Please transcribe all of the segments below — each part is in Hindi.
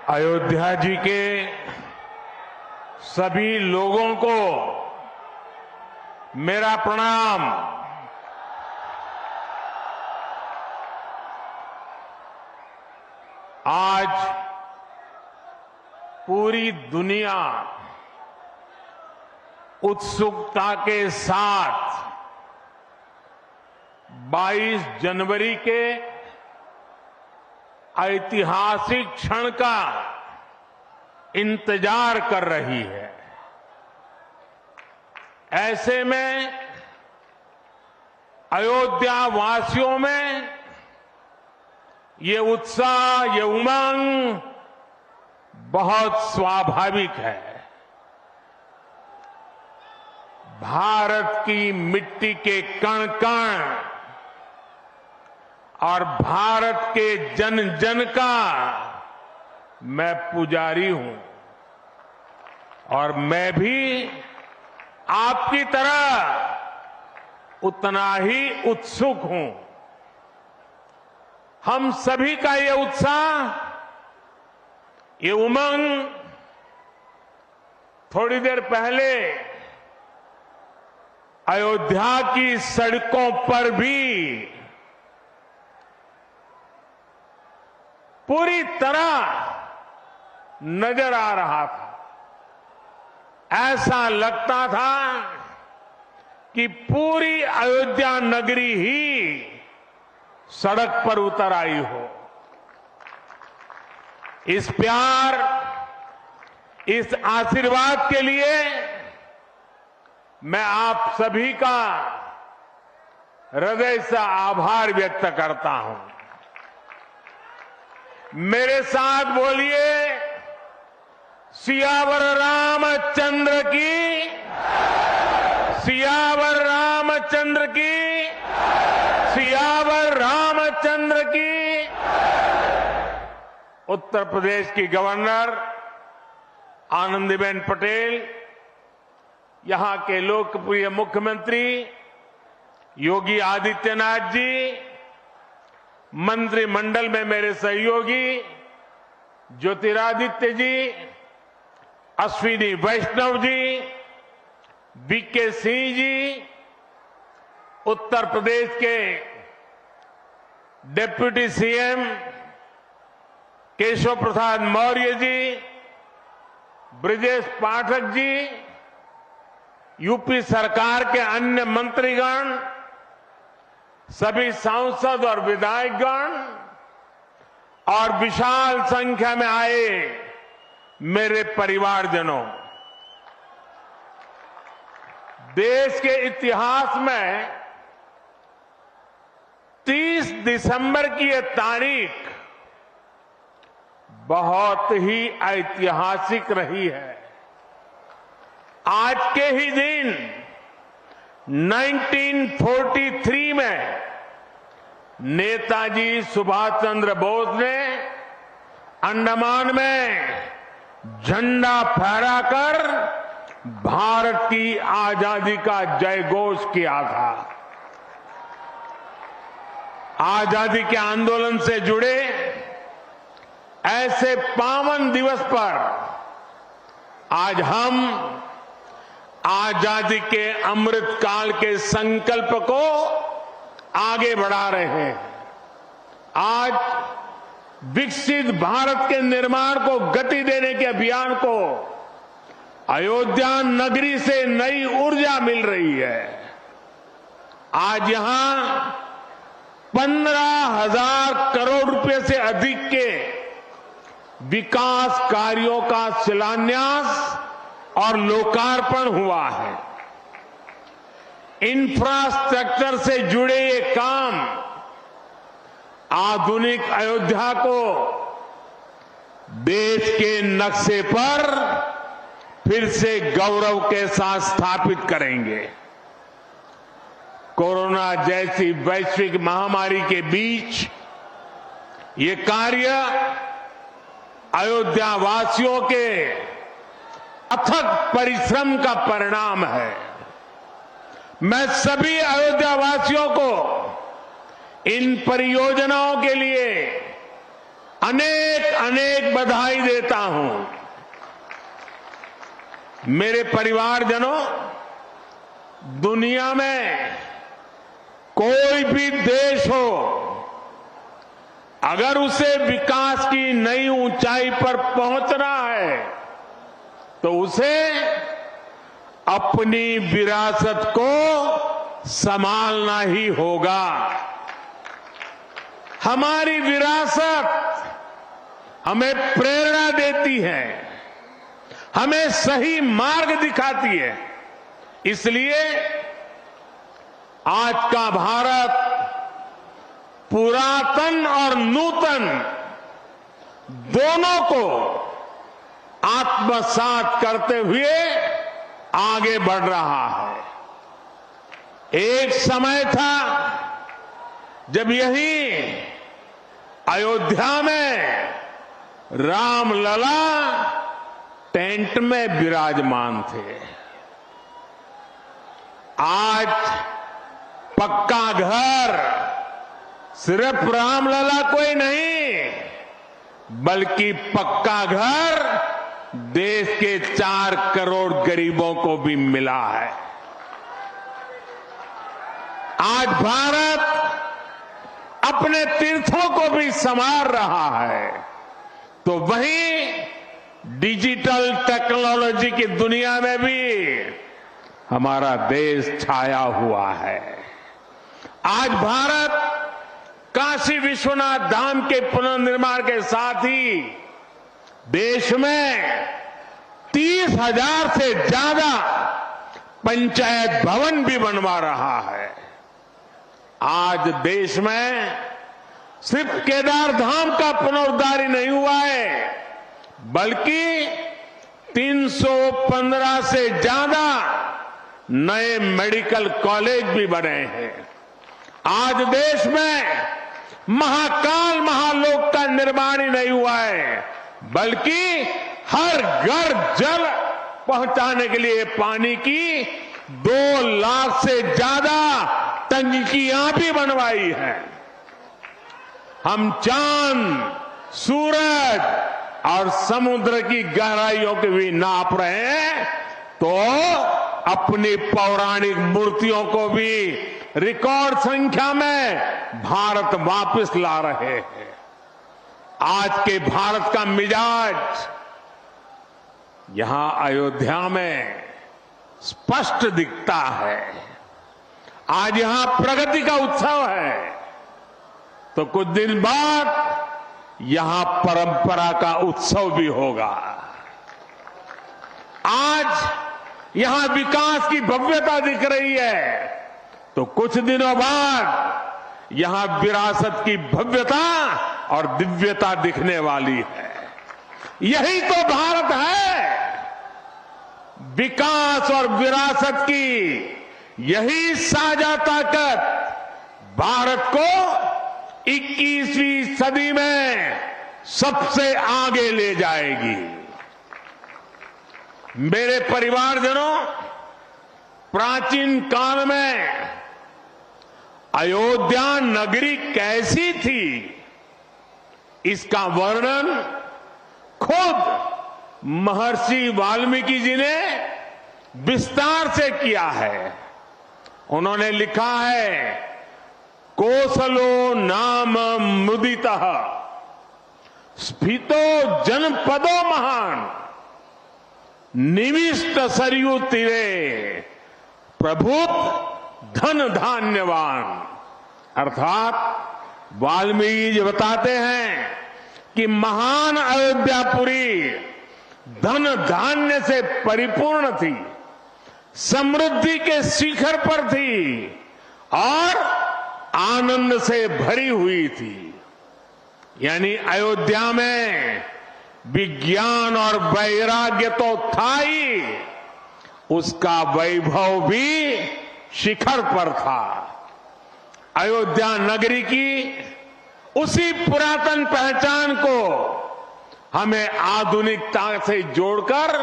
अयोध्या जी के सभी लोगों को मेरा प्रणाम। आज पूरी दुनिया उत्सुकता के साथ 22 जनवरी के ऐतिहासिक क्षण का इंतजार कर रही है। ऐसे में अयोध्या वासियों में ये उत्साह, ये उमंग बहुत स्वाभाविक है। भारत की मिट्टी के कण कण और भारत के जन जन का मैं पुजारी हूं और मैं भी आपकी तरह उतना ही उत्सुक हूं। हम सभी का ये उत्साह, ये उमंग थोड़ी देर पहले अयोध्या की सड़कों पर भी पूरी तरह नजर आ रहा था। ऐसा लगता था कि पूरी अयोध्या नगरी ही सड़क पर उतर आई हो। इस प्यार, इस आशीर्वाद के लिए मैं आप सभी का हृदय से आभार व्यक्त करता हूं। मेरे साथ बोलिए, सियावर रामचंद्र की, सियावर रामचंद्र की, सियावर रामचंद्र की। उत्तर प्रदेश की गवर्नर आनंदीबेन पटेल, यहां के लोकप्रिय मुख्यमंत्री योगी आदित्यनाथ जी, मंत्रिमंडल में मेरे सहयोगी ज्योतिरादित्य जी, अश्विनी वैष्णव जी, वीके सिंह जी, उत्तर प्रदेश के deputy CM Keshav Prasad Maurya ji, Brajesh Pathak ji, UP सरकार के अन्य मंत्रीगण, सभी सांसद और विधायकगण और विशाल संख्या में आए मेरे परिवारजनों, देश के इतिहास में 30 दिसंबर की यह तारीख बहुत ही ऐतिहासिक रही है। आज के ही दिन 1943 में नेताजी सुभाष चंद्र बोस ने अंडमान में झंडा फहराकर भारत की आजादी का जयघोष किया था। आजादी के आंदोलन से जुड़े ऐसे पावन दिवस पर आज हम आजादी के अमृत काल के संकल्प को आगे बढ़ा रहे हैं। आज विकसित भारत के निर्माण को गति देने के अभियान को अयोध्या नगरी से नई ऊर्जा मिल रही है। आज यहां 15,000 करोड़ रुपए से अधिक के विकास कार्यों का शिलान्यास और लोकार्पण हुआ है। इंफ्रास्ट्रक्चर से जुड़े ये काम आधुनिक अयोध्या को देश के नक्शे पर फिर से गौरव के साथ स्थापित करेंगे। कोरोना जैसी वैश्विक महामारी के बीच ये कार्य अयोध्या वासियों के अथक परिश्रम का परिणाम है। मैं सभी अयोध्या वासियों को इन परियोजनाओं के लिए अनेक अनेक बधाई देता हूं। मेरे परिवारजनों, दुनिया में कोई भी देश हो, अगर उसे विकास की नई ऊंचाई पर पहुंचना है तो उसे अपनी विरासत को संभालना ही होगा। हमारी विरासत हमें प्रेरणा देती है, हमें सही मार्ग दिखाती है। इसलिए आज का भारत पुरातन और नूतन दोनों को आत्मसात करते हुए आगे बढ़ रहा है। एक समय था जब यही अयोध्या में रामलला टेंट में विराजमान थे। आज पक्का घर सिर्फ रामलला को ही नहीं, बल्कि पक्का घर देश के 4 करोड़ गरीबों को भी मिला है। आज भारत अपने तीर्थों को भी संवार रहा है, तो वहीं डिजिटल टेक्नोलॉजी की दुनिया में भी हमारा देश छाया हुआ है। आज भारत काशी विश्वनाथ धाम के पुनर्निर्माण के साथ ही देश में 30,000 से ज्यादा पंचायत भवन भी बनवा रहा है। आज देश में सिर्फ केदार धाम का पुनरुद्धार ही नहीं हुआ है, बल्कि 315 से ज्यादा नए मेडिकल कॉलेज भी बने हैं। आज देश में महाकाल महालोक का निर्माण ही नहीं हुआ है, बल्कि हर घर जल पहुंचाने के लिए पानी की 2 लाख से ज्यादा टंकियां भी बनवाई है। हम चांद, सूरज और समुद्र की गहराइयों के भी नाप रहे हैं, तो अपनी पौराणिक मूर्तियों को भी रिकॉर्ड संख्या में भारत वापस ला रहे हैं। आज के भारत का मिजाज यहां अयोध्या में स्पष्ट दिखता है। आज यहां प्रगति का उत्सव है, तो कुछ दिन बाद यहां परंपरा का उत्सव भी होगा। आज यहां विकास की भव्यता दिख रही है, तो कुछ दिनों बाद यहां विरासत की भव्यता और दिव्यता दिखने वाली है। यही तो भारत है। विकास और विरासत की यही साझा ताकत भारत को 21वीं सदी में सबसे आगे ले जाएगी। मेरे परिवारजनों, प्राचीन काल में अयोध्या नगरी कैसी थी, इसका वर्णन खुद महर्षि वाल्मीकि जी ने विस्तार से किया है। उन्होंने लिखा है, कोसलो नाम मुदितः स्फीतो जनपदो महान निविष्ट सरयू तीरे प्रभुत धन धान्यवान। अर्थात वाल्मीकि जी बताते हैं कि महान अयोध्यापुरी धन धान्य से परिपूर्ण थी, समृद्धि के शिखर पर थी और आनंद से भरी हुई थी। यानी अयोध्या में विज्ञान और वैराग्य तो था ही, उसका वैभव भी शिखर पर था। अयोध्या नगरी की उसी पुरातन पहचान को हमें आधुनिकता से जोड़कर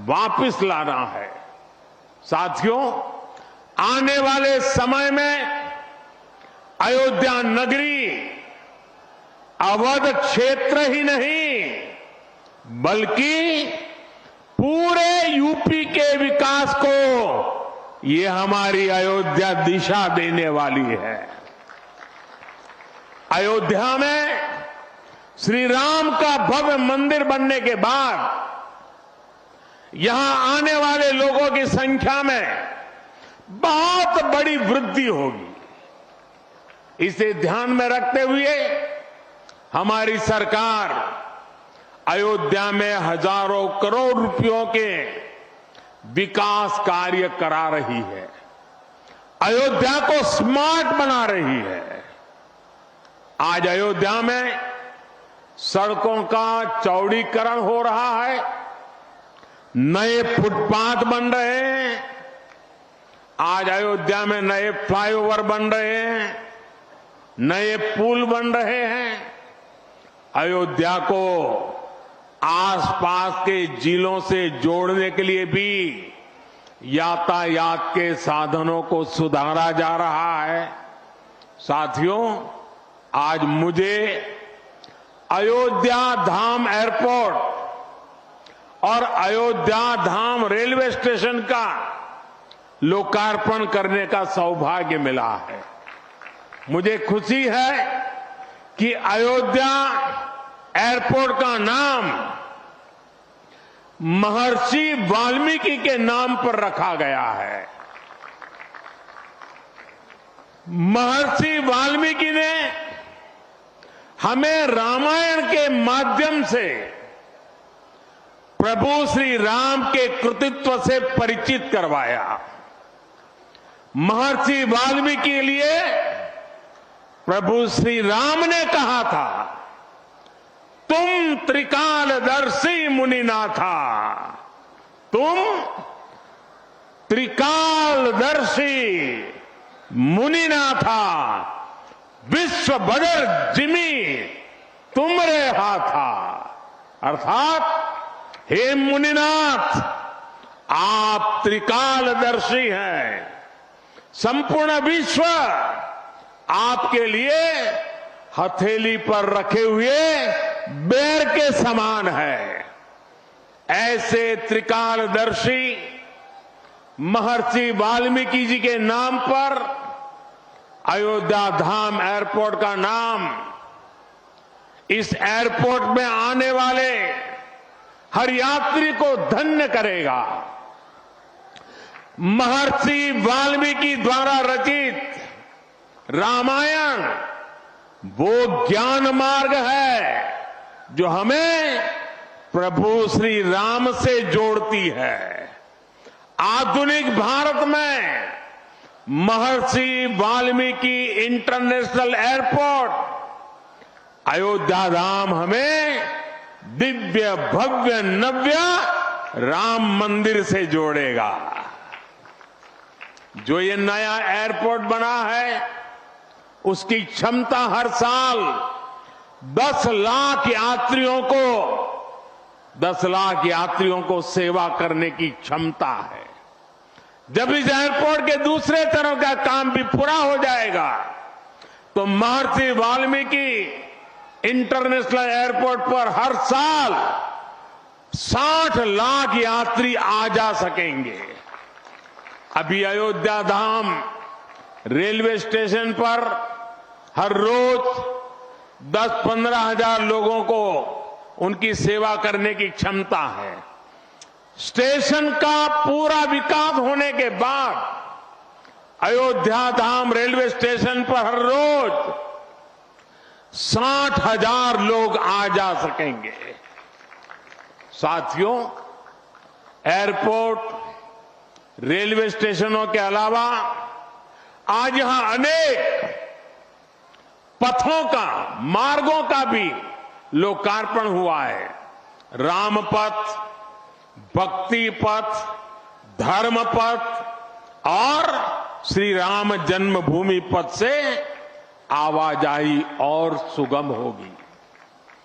वापस लाना है। साथियों, आने वाले समय में अयोध्या नगरी अवध क्षेत्र ही नहीं, बल्कि पूरे यूपी के विकास को ये हमारी अयोध्या दिशा देने वाली है। अयोध्या में श्री राम का भव्य मंदिर बनने के बाद यहां आने वाले लोगों की संख्या में बहुत बड़ी वृद्धि होगी। इसे ध्यान में रखते हुए हमारी सरकार अयोध्या में हजारों करोड़ रुपयों के विकास कार्य करा रही है, अयोध्या को स्मार्ट बना रही है। आज अयोध्या में सड़कों का चौड़ीकरण हो रहा है, नए फुटपाथ बन रहे हैं, आज अयोध्या में नए फ्लाईओवर बन रहे हैं, नए पुल बन रहे हैं। अयोध्या को आसपास के जिलों से जोड़ने के लिए भी यातायात के साधनों को सुधारा जा रहा है। साथियों, आज मुझे अयोध्या धाम एयरपोर्ट और अयोध्या धाम रेलवे स्टेशन का लोकार्पण करने का सौभाग्य मिला है। मुझे खुशी है कि अयोध्या एयरपोर्ट का नाम महर्षि वाल्मीकि के नाम पर रखा गया है। महर्षि वाल्मीकि ने हमें रामायण के माध्यम से प्रभु श्री राम के कृतित्व से परिचित करवाया। महर्षि वाल्मीकि के लिए प्रभु श्री राम ने कहा था, तुम त्रिकालदर्शी मुनिनाथा, तुम त्रिकालदर्शी मुनिनाथा, विश्व बदर जिमी तुमरे हाथा। अर्थात हे मुनिनाथ, आप त्रिकालदर्शी हैं, संपूर्ण विश्व आपके लिए हथेली पर रखे हुए बेर के समान है। ऐसे त्रिकालदर्शी महर्षि वाल्मीकि जी के नाम पर अयोध्या धाम एयरपोर्ट का नाम इस एयरपोर्ट में आने वाले हर यात्री को धन्य करेगा। महर्षि वाल्मीकि द्वारा रचित रामायण वो ज्ञान मार्ग है जो हमें प्रभु श्री राम से जोड़ती है। आधुनिक भारत में महर्षि वाल्मीकि इंटरनेशनल एयरपोर्ट अयोध्या धाम हमें दिव्य भव्य नव्य राम मंदिर से जोड़ेगा। जो ये नया एयरपोर्ट बना है उसकी क्षमता हर साल 10 लाख यात्रियों को सेवा करने की क्षमता है। जब इस एयरपोर्ट के दूसरे चरण का काम भी पूरा हो जाएगा तो महर्षि वाल्मीकि इंटरनेशनल एयरपोर्ट पर हर साल 60 लाख यात्री आ जा सकेंगे। अभी अयोध्या धाम रेलवे स्टेशन पर हर रोज 10-15 हजार लोगों को उनकी सेवा करने की क्षमता है। स्टेशन का पूरा विकास होने के बाद अयोध्या धाम रेलवे स्टेशन पर हर रोज 60,000 लोग आ जा सकेंगे। साथियों, एयरपोर्ट, रेलवे स्टेशनों के अलावा आज यहां अनेक पथों का, मार्गों का भी लोकार्पण हुआ है। राम पथ, भक्ति पथ, धर्म पथ और श्री राम जन्मभूमि पथ से आवाजाही और सुगम होगी।